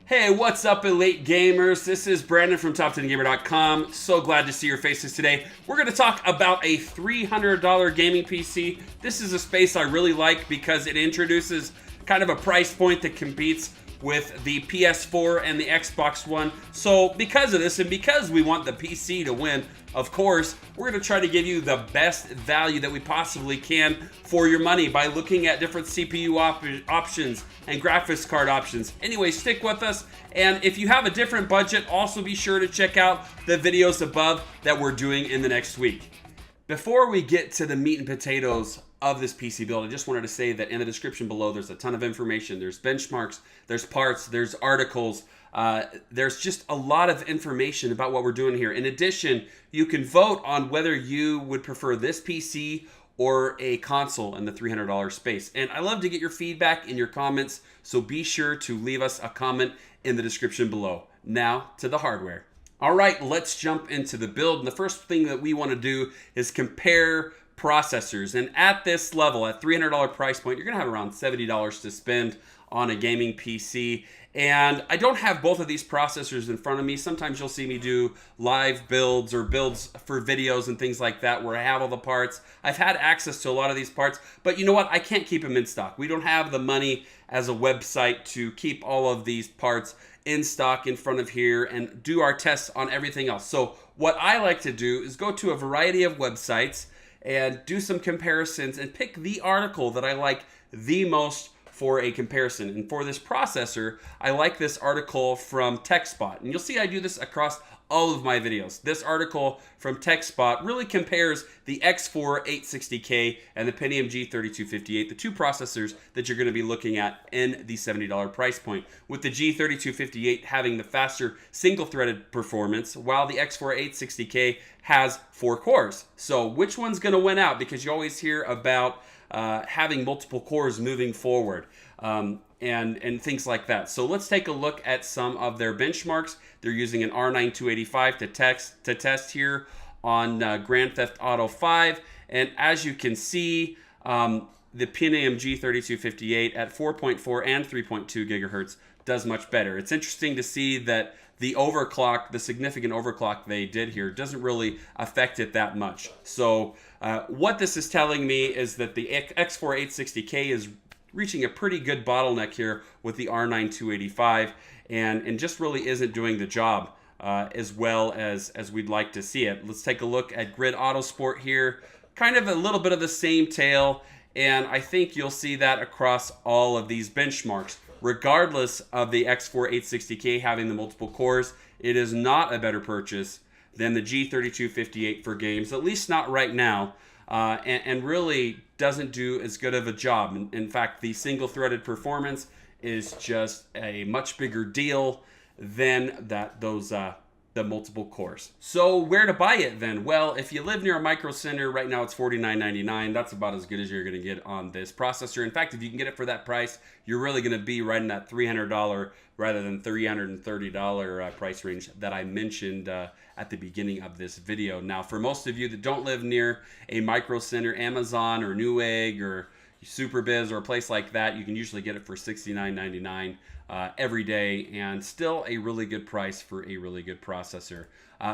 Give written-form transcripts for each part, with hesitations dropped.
Hey, what's up, Elite Gamers? This is Brandon from Top10Gamer.com. So glad to see your faces today. We're going to talk about a $300 gaming PC. This is a space I really like because it introduces kind of a price point that competes with the PS4 and the Xbox One. So because of this, and because we want the PC to win, of course, we're going to try to give you the best value that we possibly can for your money by looking at different CPU options and graphics card options. Anyway, stick with us. And if you have a different budget, also be sure to check out the videos above that we're doing in the next week. Before we get to the meat and potatoes of this PC build, I just wanted to say that in the description below, there's a ton of information. There's benchmarks, there's parts, there's articles. There's just a lot of information about what we're doing here. In addition, you can vote on whether you would prefer this PC or a console in the $300 space. And I love to get your feedback in your comments, so be sure to leave us a comment in the description below. Now to the hardware. All right, let's jump into the build. And the first thing that we want to do is compare processors. And at this level, at $300 price point, you're going to have around $70 to spend on a gaming PC. And I don't have both of these processors in front of me. Sometimes you'll see me do live builds or builds for videos and things like that where I have all the parts. I've had access to a lot of these parts, but you know what? I can't keep them in stock. We don't have the money as a website to keep all of these parts in stock in front of here and do our tests on everything else. So what I like to do is go to a variety of websites and do some comparisons and pick the article that I like the most for a comparison. And for this processor, I like this article from TechSpot. And you'll see I do this across all of my videos. This article from TechSpot really compares the X4 860K and the Pentium G3258, the two processors that you're going to be looking at in the $70 price point, with the G3258 having the faster single-threaded performance, while the X4 860K has 4 cores. So which one's going to win out? Because you always hear about having multiple cores moving forward and things like that. So let's take a look at some of their benchmarks. They're using an R9 285 to test here on Grand Theft Auto 5. And as you can see, the Pentium G3258 at 4.4 and 3.2 gigahertz does much better. It's interesting to see that the overclock, the significant overclock they did here, doesn't really affect it that much. So what this is telling me is that the X4 860K is reaching a pretty good bottleneck here with the R9 285 and just really isn't doing the job as well as we'd like to see it. Let's take a look at Grid Autosport here. Kind of a little bit of the same tale, and I think you'll see that across all of these benchmarks. Regardless of the X4 860K having the multiple cores, it is not a better purchase than the G3258 for games, at least not right now, and really doesn't do as good of a job. In fact, the single-threaded performance is just a much bigger deal than the multiple cores. So where to buy it then? Well, if you live near a micro center, right now it's $49.99. That's about as good as you're going to get on this processor. In fact, if you can get it for that price, you're really going to be right in that $300 rather than $330 price range that I mentioned at the beginning of this video. Now, for most of you that don't live near a micro center, Amazon or Newegg or SuperBiz or a place like that, you can usually get it for $69.99 every day, and still a really good price for a really good processor.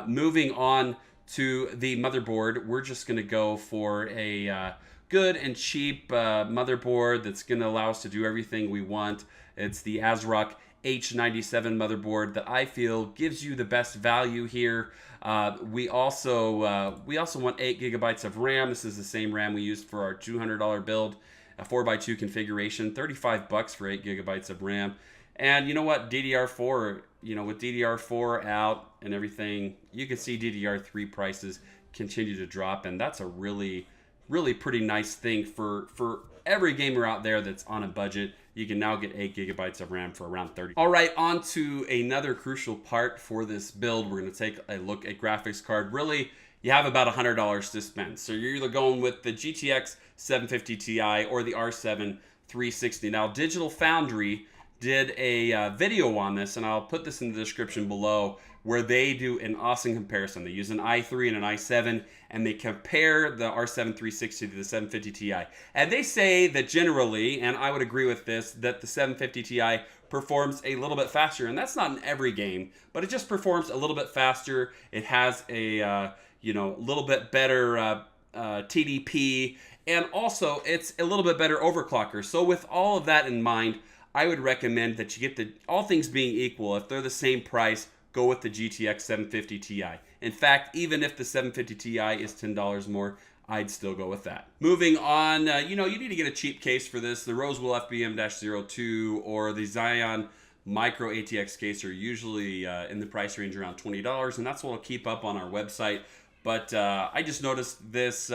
Moving on to the motherboard, we're just going to go for a good and cheap motherboard that's going to allow us to do everything we want. It's the ASRock H97 motherboard that I feel gives you the best value here. We also want 8 gigabytes of RAM. This is the same RAM we used for our $200 build, a 4x2 configuration, $35 for 8 gigabytes of RAM. And you know what, DDR4, with DDR4 out and everything, you can see DDR3 prices continue to drop, and that's a really, really pretty nice thing for every gamer out there that's on a budget. You can now get 8 gigabytes of RAM for around $30. All right, on to another crucial part for this build. We're going to take a look at graphics card. Really, you have about $100 to spend. So you're either going with the GTX 750 Ti or the R7 360. Now, Digital Foundry did a video on this, and I'll put this in the description below, where they do an awesome comparison. They use an i3 and an i7, and they compare the R7 360 to the 750 Ti. And they say that generally, and I would agree with this, that the 750 Ti performs a little bit faster. And that's not in every game, but it just performs a little bit faster. It has a little bit better TDP, and also it's a little bit better overclocker. So with all of that in mind, I would recommend that you get all things being equal, if they're the same price, go with the GTX 750 Ti. In fact, even if the 750 Ti is $10 more, I'd still go with that. Moving on, you need to get a cheap case for this. The Rosewell FBM-02 or the Xeon Micro ATX case are usually in the price range around $20, and that's what I'll keep up on our website. But I just noticed this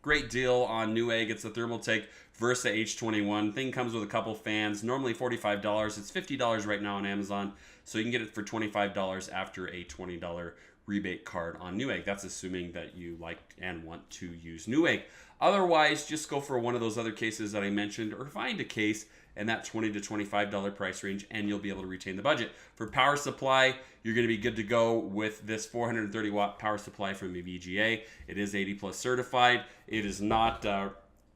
great deal on Newegg. It's the Thermaltake Versa H21. Thing comes with a couple fans, normally $45. It's $50 right now on Amazon, so you can get it for $25 after a $20 rebate card on Newegg. That's assuming that you like and want to use Newegg. Otherwise, just go for one of those other cases that I mentioned, or find a case in that $20 to $25 price range, and you'll be able to retain the budget. For power supply, you're going to be good to go with this 430 watt power supply from VGA. It is 80 plus certified. It is not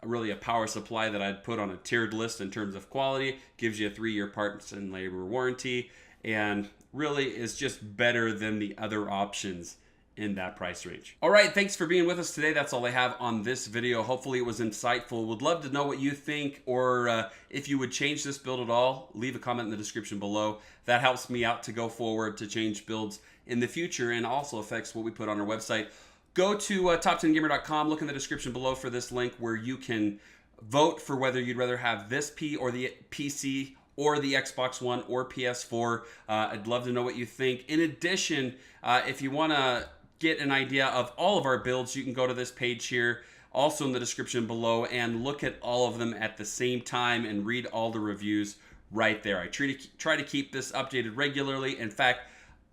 really a power supply that I'd put on a tiered list in terms of quality. Gives you a 3-year parts and labor warranty, and really is just better than the other options in that price range. All right, thanks for being with us today. That's all I have on this video. Hopefully it was insightful. Would love to know what you think, or if you would change this build at all. Leave a comment in the description below. That helps me out to go forward to change builds in the future, and also affects what we put on our website. Go to top10gamer.com, look in the description below for this link where you can vote for whether you'd rather have this or the PC or the Xbox One or PS4. I'd love to know what you think. In addition, if you want to get an idea of all of our builds, you can go to this page here, also in the description below, and look at all of them at the same time and read all the reviews right there. I try to keep this updated regularly. In fact,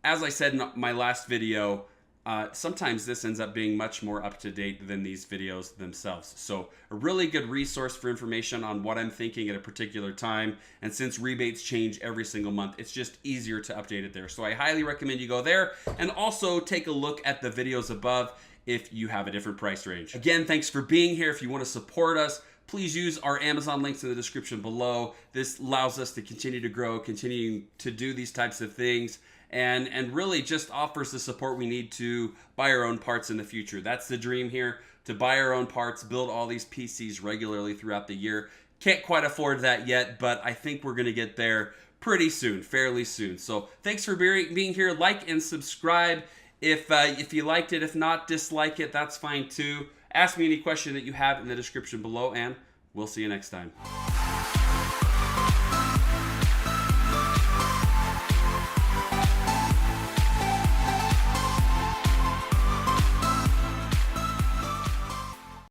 as I said in my last video, sometimes this ends up being much more up-to-date than these videos themselves. So a really good resource for information on what I'm thinking at a particular time. And since rebates change every single month, it's just easier to update it there. So I highly recommend you go there, and also take a look at the videos above if you have a different price range. Again, thanks for being here. If you want to support us, please use our Amazon links in the description below. This allows us to continue to grow, continue to do these types of things, and really just offers the support we need to buy our own parts in the future. That's the dream here, to buy our own parts, build all these PCs regularly throughout the year. Can't quite afford that yet, but I think we're going to get there pretty soon, fairly soon. So thanks for being here. Like and subscribe if you liked it. If not, dislike it. That's fine too. Ask me any question that you have in the description below, and we'll see you next time.